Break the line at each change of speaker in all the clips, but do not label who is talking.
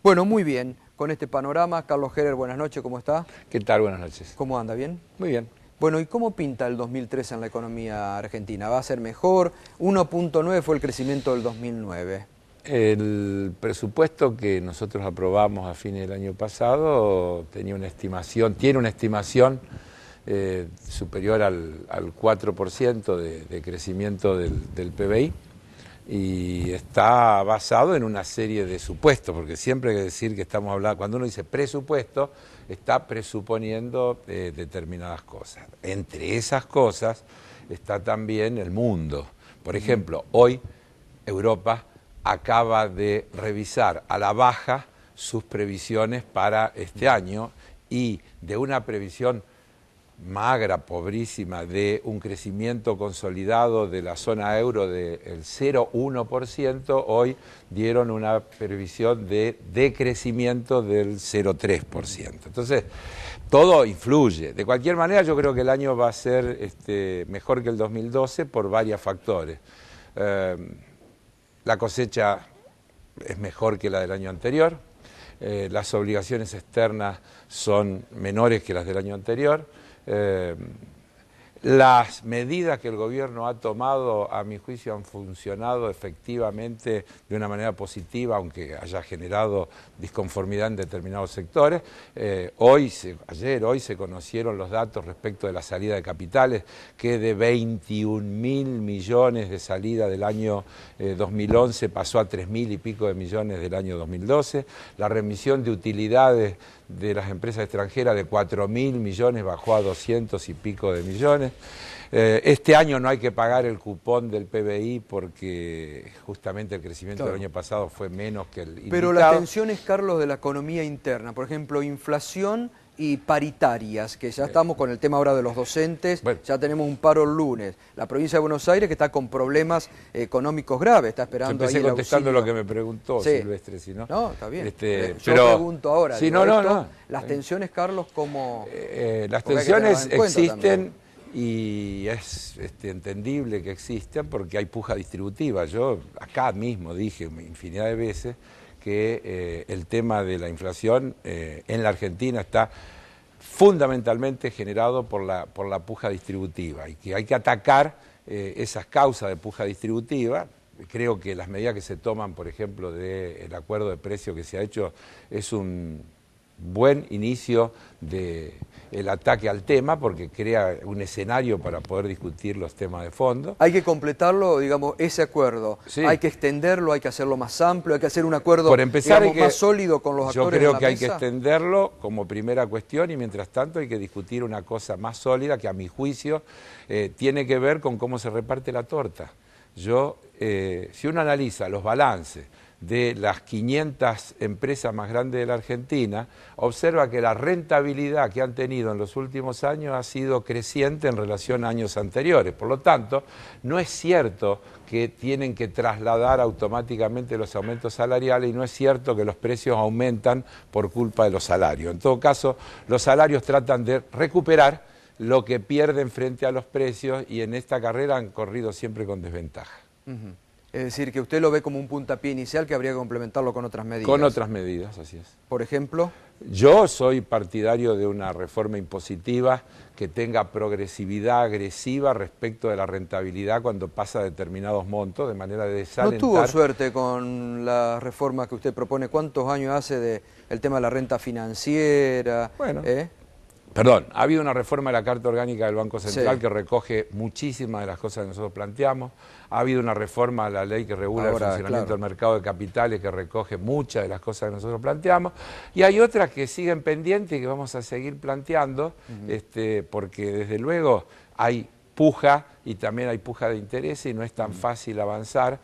Bueno, muy bien. Con este panorama, Carlos Herer, buenas noches, ¿cómo está?
¿Qué tal? Buenas noches.
¿Cómo anda? ¿Bien?
Muy bien.
Bueno, ¿y cómo pinta el 2013 en la economía argentina? ¿Va a ser mejor? 1.9 fue el crecimiento del 2009.
El presupuesto que nosotros aprobamos a fines del año pasado tiene una estimación superior al 4% de crecimiento del PBI, y está basado en una serie de supuestos, porque siempre hay que decir que estamos hablando, cuando uno dice presupuesto, está presuponiendo determinadas cosas. Entre esas cosas está también el mundo. Por ejemplo, hoy Europa acaba de revisar a la baja sus previsiones para este año, y de una previsión magra, pobrísima, de un crecimiento consolidado de la zona euro del 0,1%, hoy dieron una previsión de decrecimiento del 0,3%. Entonces, todo influye. De cualquier manera, yo creo que el año va a ser mejor que el 2012 por varios factores. La cosecha es mejor que la del año anterior, las obligaciones externas son menores que las del año anterior, las medidas que el gobierno ha tomado, a mi juicio, han funcionado efectivamente de una manera positiva, aunque haya generado disconformidad en determinados sectores. Hoy se conocieron los datos respecto de la salida de capitales, que de 21.000 millones de salida del año 2011 pasó a 3.000 y pico de millones del año 2012. La remisión de utilidades de las empresas extranjeras de 4.000 millones bajó a 200 y pico de millones. Este año no hay que pagar el cupón del PBI porque justamente el crecimiento del año pasado fue menos que el indicado.
Pero las tensiones, Carlos, de la economía interna, por ejemplo, inflación y paritarias, que ya estamos con el tema ahora de los docentes, bueno, ya tenemos un paro el lunes. La provincia de Buenos Aires, que está con problemas económicos graves, está esperando ahí el auxilio.
Empecé contestando lo que me preguntó,
sí.
Silvestre, si no.
No, está bien.
Pero
yo pregunto ahora.
Sí, digo, no.
Las tensiones, Carlos, ¿cómo...?
Las tensiones existen y es entendible que existan porque hay puja distributiva. Yo acá mismo dije infinidad de veces que el tema de la inflación en la Argentina está fundamentalmente generado por la puja distributiva y que hay que atacar esas causas de puja distributiva. Creo que las medidas que se toman, por ejemplo, del acuerdo de precios que se ha hecho, es un buen inicio del ataque al tema, porque crea un escenario para poder discutir los temas de fondo.
Hay que completarlo, digamos, ese acuerdo. Sí. Hay que extenderlo, hay que hacerlo más amplio, hay que hacer un acuerdo, por empezar, digamos, más sólido con los actores.
Yo creo que hay que extenderlo como primera cuestión, y mientras tanto hay que discutir una cosa más sólida que, a mi juicio, tiene que ver con cómo se reparte la torta. Si uno analiza los balances de las 500 empresas más grandes de la Argentina, observa que la rentabilidad que han tenido en los últimos años ha sido creciente en relación a años anteriores. Por lo tanto, no es cierto que tienen que trasladar automáticamente los aumentos salariales, y no es cierto que los precios aumentan por culpa de los salarios. En todo caso, los salarios tratan de recuperar lo que pierden frente a los precios, y en esta carrera han corrido siempre con desventaja.
Es decir, que usted lo ve como un puntapié inicial que habría que complementarlo con otras medidas.
Con otras medidas, así es.
¿Por ejemplo?
Yo soy partidario de una reforma impositiva que tenga progresividad agresiva respecto de la rentabilidad cuando pasa determinados montos, de manera de desalentar.
¿No tuvo suerte con la reforma que usted propone? ¿Cuántos años hace del tema de la renta financiera?
Bueno. Perdón, ha habido una reforma de la Carta Orgánica del Banco Central que recoge muchísimas de las cosas que nosotros planteamos. Ha habido una reforma a la ley que regula el funcionamiento del mercado de capitales que recoge muchas de las cosas que nosotros planteamos. Y hay otras que siguen pendientes y que vamos a seguir planteando, porque desde luego hay puja, y también hay puja de interés, y no es tan fácil avanzar.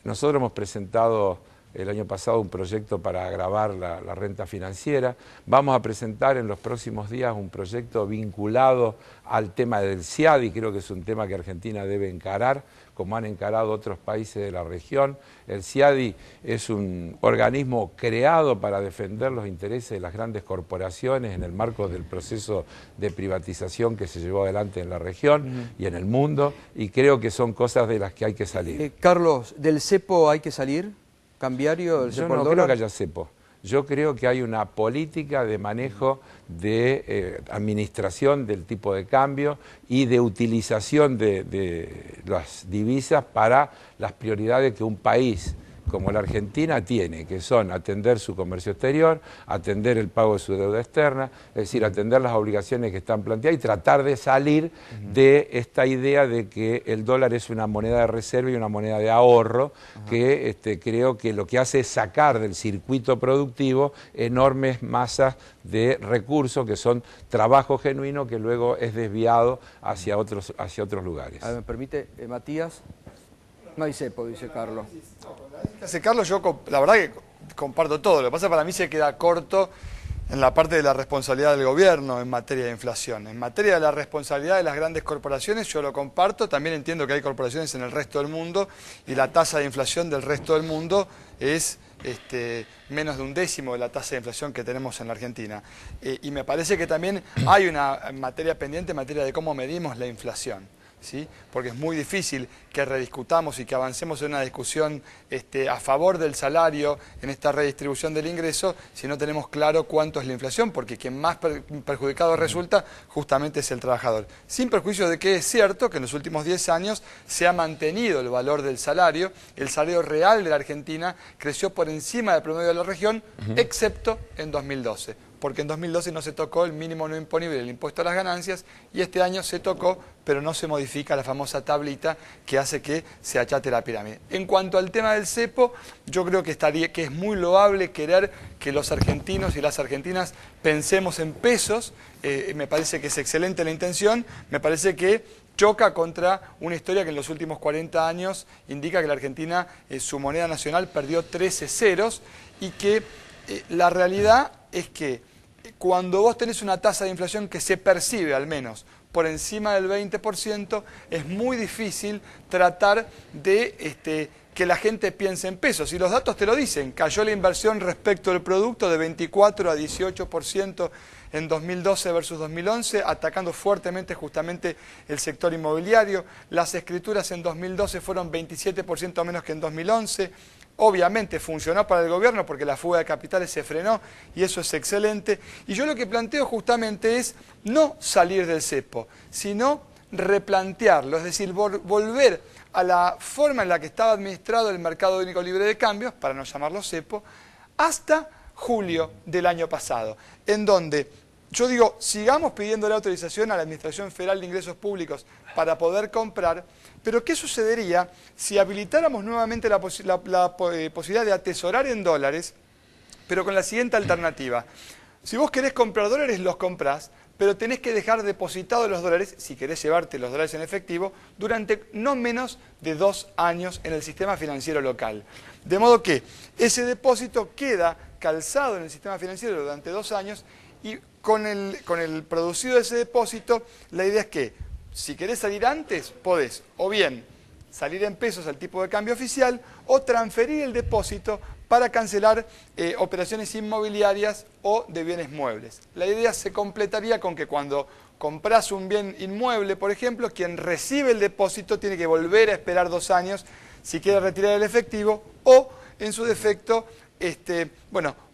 Nosotros hemos presentado el año pasado un proyecto para agravar la renta financiera. Vamos a presentar en los próximos días un proyecto vinculado al tema del SIADI. Creo que es un tema que Argentina debe encarar, como han encarado otros países de la región. El SIADI es un organismo creado para defender los intereses de las grandes corporaciones en el marco del proceso de privatización que se llevó adelante en la región y en el mundo, y creo que son cosas de las que hay que salir.
Carlos, ¿del cepo hay que salir? cambiario del cepo
Yo
al
no
dólar?
creo que haya cepo. Yo creo que hay una política de manejo de administración del tipo de cambio y de utilización de las divisas para las prioridades que un país como la Argentina tiene, que son atender su comercio exterior, atender el pago de su deuda externa, es decir, atender las obligaciones que están planteadas y tratar de salir de esta idea de que el dólar es una moneda de reserva y una moneda de ahorro, que creo que lo que hace es sacar del circuito productivo enormes masas de recursos que son trabajo genuino que luego es desviado hacia otros lugares.
A ver, ¿me permite, Matías? No hay cepo, dice Carlos.
Hace Carlos, yo la verdad que comparto todo. Lo que pasa para mí se queda corto en la parte de la responsabilidad del gobierno en materia de inflación. En materia de la responsabilidad de las grandes corporaciones, yo lo comparto. También entiendo que hay corporaciones en el resto del mundo y la tasa de inflación del resto del mundo es menos de 1/10 de la tasa de inflación que tenemos en la Argentina. Y me parece que también hay una materia pendiente en materia de cómo medimos la inflación. ¿Sí? Porque es muy difícil que rediscutamos y que avancemos en una discusión a favor del salario en esta redistribución del ingreso si no tenemos claro cuánto es la inflación, porque quien más perjudicado resulta justamente es el trabajador. Sin perjuicio de que es cierto que en los últimos 10 años se ha mantenido el valor del salario, el salario real de la Argentina creció por encima del promedio de la región, excepto en 2012. Porque en 2012 no se tocó el mínimo no imponible del impuesto a las ganancias y este año se tocó, pero no se modifica la famosa tablita que hace que se achate la pirámide. En cuanto al tema del cepo, yo creo que es muy loable querer que los argentinos y las argentinas pensemos en pesos. Me parece que es excelente la intención, me parece que choca contra una historia que en los últimos 40 años indica que la Argentina, su moneda nacional, perdió 13 ceros y que la realidad es que cuando vos tenés una tasa de inflación que se percibe al menos por encima del 20%, es muy difícil tratar de que la gente piense en pesos. Y los datos te lo dicen, cayó la inversión respecto del producto de 24 a 18% en 2012 versus 2011, atacando fuertemente justamente el sector inmobiliario. Las escrituras en 2012 fueron 27% menos que en 2011. Obviamente funcionó para el gobierno porque la fuga de capitales se frenó y eso es excelente. Y yo lo que planteo justamente es no salir del cepo, sino replantearlo, es decir, volver a la forma en la que estaba administrado el mercado único libre de cambios, para no llamarlo cepo, hasta julio del año pasado, en donde yo digo, sigamos pidiéndole autorización a la Administración Federal de Ingresos Públicos para poder comprar, pero ¿qué sucedería si habilitáramos nuevamente la posibilidad de atesorar en dólares, pero con la siguiente alternativa? Si vos querés comprar dólares, los comprás, pero tenés que dejar depositados los dólares, si querés llevarte los dólares en efectivo, durante no menos de 2 años en el sistema financiero local. De modo que ese depósito queda calzado en el sistema financiero durante 2 años y con el producido de ese depósito, la idea es que si querés salir antes, podés o bien salir en pesos al tipo de cambio oficial o transferir el depósito para cancelar operaciones inmobiliarias o de bienes muebles. La idea se completaría con que cuando compras un bien inmueble, por ejemplo, quien recibe el depósito tiene que volver a esperar 2 años si quiere retirar el efectivo o, en su defecto,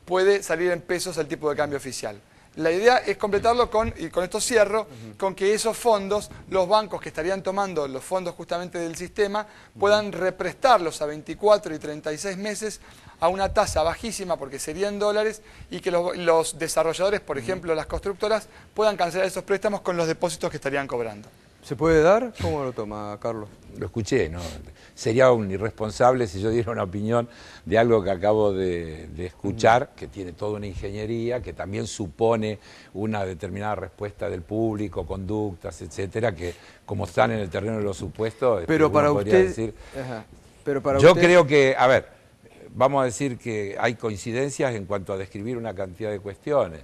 puede salir en pesos al tipo de cambio oficial. La idea es completarlo y con esto cierro, con que esos fondos, los bancos que estarían tomando los fondos justamente del sistema, puedan represtarlos a 24 y 36 meses a una tasa bajísima, porque serían dólares, y que los desarrolladores, por ejemplo, las constructoras, puedan cancelar esos préstamos con los depósitos que estarían cobrando.
¿Se puede dar? ¿Cómo lo toma, Carlos?
Lo escuché, ¿no? Sería un irresponsable si yo diera una opinión de algo que acabo de escuchar, que tiene toda una ingeniería, que también supone una determinada respuesta del público, conductas, etcétera, que como están en el terreno de los supuestos,
pero para usted,
decir,
pero para
yo
usted...
creo que, a ver, vamos a decir que hay coincidencias en cuanto a describir una cantidad de cuestiones.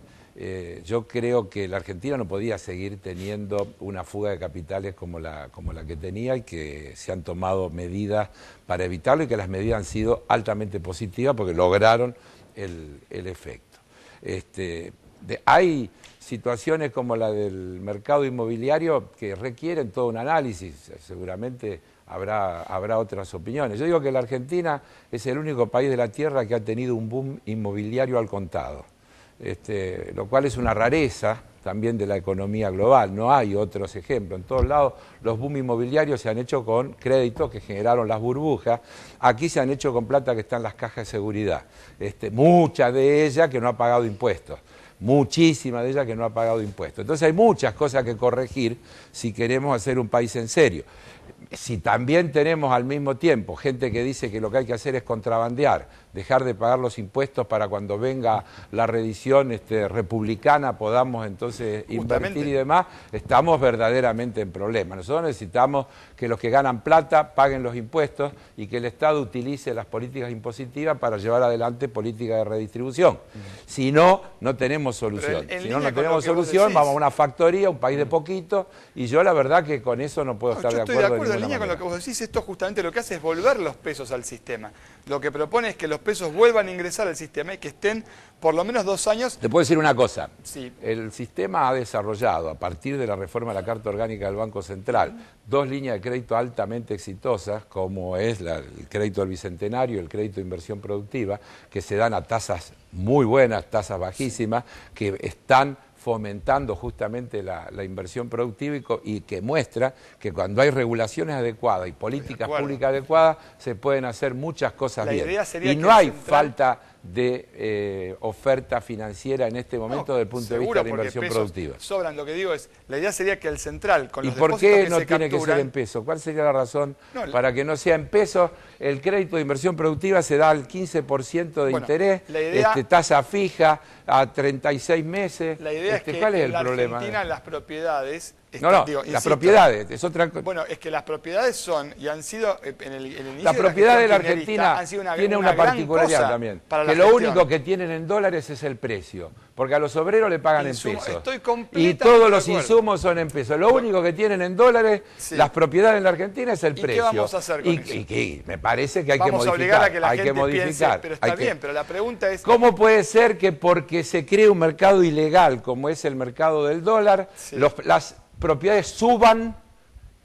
Yo creo que la Argentina no podía seguir teniendo una fuga de capitales como la que tenía y que se han tomado medidas para evitarlo y que las medidas han sido altamente positivas porque lograron el efecto. Hay situaciones como la del mercado inmobiliario que requieren todo un análisis, seguramente habrá otras opiniones. Yo digo que la Argentina es el único país de la Tierra que ha tenido un boom inmobiliario al contado, lo cual es una rareza también de la economía global. No hay otros ejemplos. En todos lados los boom inmobiliarios se han hecho con créditos que generaron las burbujas. Aquí se han hecho con plata que está en las cajas de seguridad. Mucha de ella que no ha pagado impuestos. Muchísima de ella que no ha pagado impuestos. Entonces hay muchas cosas que corregir si queremos hacer un país en serio. Si también tenemos al mismo tiempo gente que dice que lo que hay que hacer es contrabandear, dejar de pagar los impuestos para cuando venga la reedición republicana podamos entonces invertir y demás, estamos verdaderamente en problemas. Nosotros necesitamos que los que ganan plata paguen los impuestos y que el Estado utilice las políticas impositivas para llevar adelante políticas de redistribución. Si no, no tenemos solución. Si no tenemos solución, vamos a una factoría, un país de poquito, y yo la verdad que con eso no puedo estar de acuerdo.
Yo estoy de acuerdo en línea con lo que vos decís. Esto justamente lo que hace es volver los pesos al sistema. Lo que propone es que los pesos vuelvan a ingresar al sistema y que estén por lo menos 2 años.
Te puedo decir una cosa.
Sí.
El sistema ha desarrollado, a partir de la reforma de la Carta Orgánica del Banco Central, 2 líneas de crédito altamente exitosas, como es el crédito del Bicentenario y el crédito de inversión productiva, que se dan a tasas muy buenas, tasas bajísimas, que están fomentando justamente la inversión productiva y que muestra que cuando hay regulaciones adecuadas y políticas públicas adecuadas se pueden hacer muchas cosas bien. Y no hay falta de oferta financiera en este momento desde el punto de vista de la inversión productiva.
Sobran, lo que digo es, la idea sería que el central, con los
depósitos que se capturan... ¿Y por qué no tiene que ser en pesos? ¿Cuál sería la razón para que no sea en pesos? El crédito de inversión productiva se da al 15% de interés, tasa fija, a 36 meses.
La idea es que
¿cuál es
en
el
la
problema?
Argentina las propiedades...
las propiedades, es otra cosa.
Bueno, es que las propiedades son, y han sido, en el inicio
la propiedad de la Argentina tiene una
gran
particularidad también, que lo único que tienen en dólares es el precio, porque a los obreros le pagan en pesos. Y todos los insumos son en pesos. Lo único que tienen en dólares, las propiedades en la Argentina es el precio. ¿Y
qué vamos a hacer con eso?
Y me parece que hay que
vamos
modificar.
A obligar a que la
hay
gente
que modificar.
Piense, pero está bien, pero la pregunta es...
¿Cómo puede ser que porque se cree un mercado ilegal, como es el mercado del dólar, las propiedades suban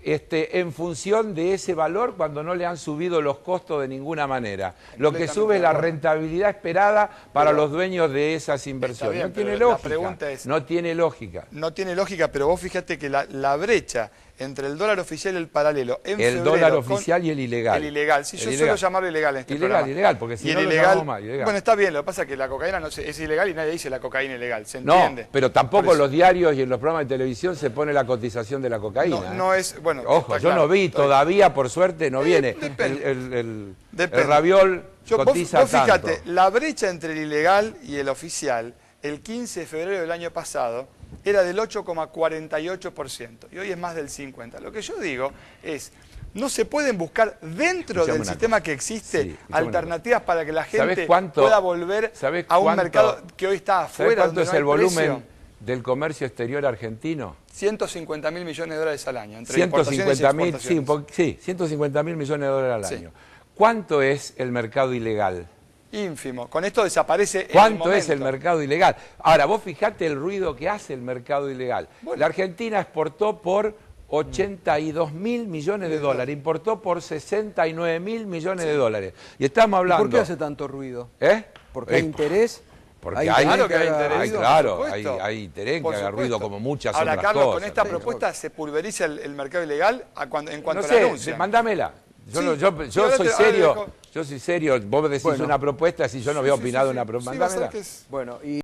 en función de ese valor cuando no le han subido los costos de ninguna manera? Lo que sube es la rentabilidad esperada para los dueños de esas inversiones.
Bien,
no tiene lógica.
La pregunta es,
no tiene lógica.
No tiene lógica, pero vos fíjate que la brecha entre el dólar oficial y el paralelo en febrero...
El dólar oficial y el ilegal.
El ilegal, sí, yo suelo llamarlo ilegal en este programa.
Ilegal, porque si no lo llamamos mal, ilegal.
Bueno, está bien, lo que pasa es que la cocaína es ilegal y nadie dice la cocaína ilegal, ¿se entiende?
No, pero tampoco en los diarios y en los programas de televisión se pone la cotización de la cocaína.
No es, bueno...
Ojo, yo no vi, todavía por suerte no viene. El raviol cotiza
vos fíjate,
tanto.
La brecha entre el ilegal y el oficial, el 15 de febrero del año pasado, era del 8,48% y hoy es más del 50%. Lo que yo digo es, no se pueden buscar dentro del sistema que existe alternativas para que la gente pueda volver a un mercado que hoy está afuera.
¿Cuánto es el volumen del comercio exterior argentino?
150.000 millones de dólares al año. Entre
150.000, sí, 150.000 millones de dólares al año. ¿Cuánto es el mercado ilegal?
Ínfimo. Con esto desaparece
¿Cuánto es el mercado ilegal? Ahora, vos fijate el ruido que hace el mercado ilegal. Bueno, la Argentina exportó por 82.000 millones de dólares, importó por 69.000 millones de dólares. Y estamos hablando...
¿Por qué hace tanto ruido?
¿Porque
hay interés?
Porque hay interés en que haga ruido como muchas otras cosas.
Ahora, Carlos, con esta propuesta se pulveriza el mercado ilegal en cuanto a la anuncia.
Mándamela. Yo soy serio, vos me decís una propuesta, si yo no había opinado una propuesta.
Bueno, y